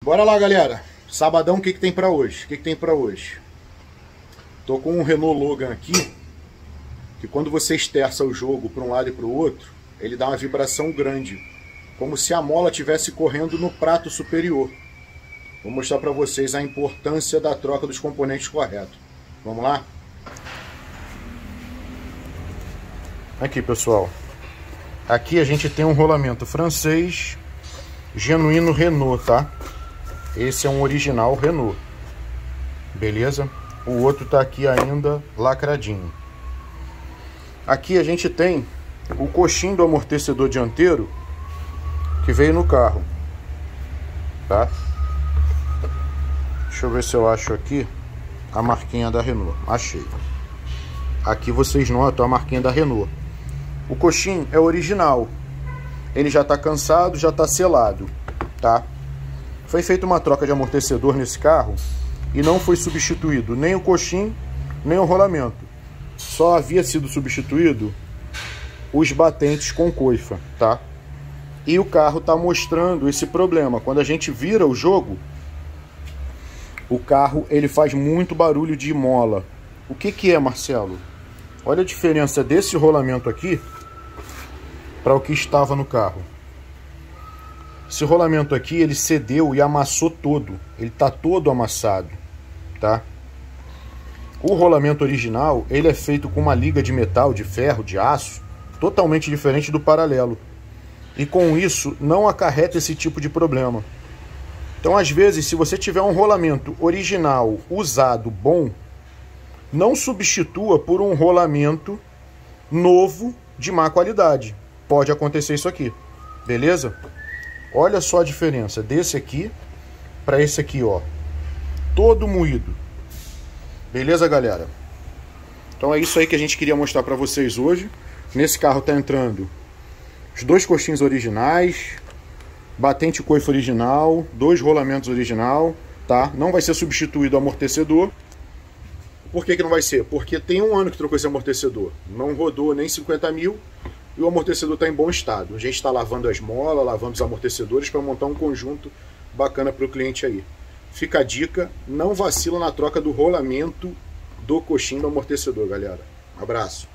Bora lá, galera. Sabadão, o que tem pra hoje? Tô com um Renault Logan aqui, que quando você esterça o jogo para um lado e para o outro, ele dá uma vibração grande, como se a mola estivesse correndo no prato superior. Vou mostrar para vocês a importância da troca dos componentes corretos. Vamos lá? Aqui, pessoal. Aqui a gente tem um rolamento francês, genuíno Renault, tá? Esse é um original Renault. Beleza? O outro tá aqui ainda lacradinho. Aqui a gente tem o coxim do amortecedor dianteiro que veio no carro, tá? Deixa eu ver se eu acho aqui a marquinha da Renault. Achei. Aqui vocês notam a marquinha da Renault. O coxim é original. Ele já tá cansado, já tá selado, tá? Foi feita uma troca de amortecedor nesse carro e não foi substituído nem o coxim, nem o rolamento. Só havia sido substituído os batentes com coifa, tá? E o carro tá mostrando esse problema. Quando a gente vira o jogo, o carro ele faz muito barulho de mola. O que é, Marcelo? Olha a diferença desse rolamento aqui para o que estava no carro. Esse rolamento aqui, ele cedeu e amassou todo. Ele tá todo amassado, tá? O rolamento original, ele é feito com uma liga de metal, de ferro, de aço, totalmente diferente do paralelo. E com isso, não acarreta esse tipo de problema. Então, às vezes, se você tiver um rolamento original, usado, bom, não substitua por um rolamento novo de má qualidade. Pode acontecer isso aqui, beleza? Olha só a diferença desse aqui para esse aqui, ó. Todo moído. Beleza, galera? Então é isso aí que a gente queria mostrar para vocês hoje. Nesse carro tá entrando os dois coxins originais, batente coifa original, dois rolamentos original, tá? Não vai ser substituído o amortecedor. Por que não vai ser? Porque tem um ano que trocou esse amortecedor. Não rodou nem 50 mil. E o amortecedor está em bom estado. A gente está lavando as molas, lavando os amortecedores para montar um conjunto bacana para o cliente aí. Fica a dica, não vacila na troca do rolamento do coxim do amortecedor, galera. Um abraço.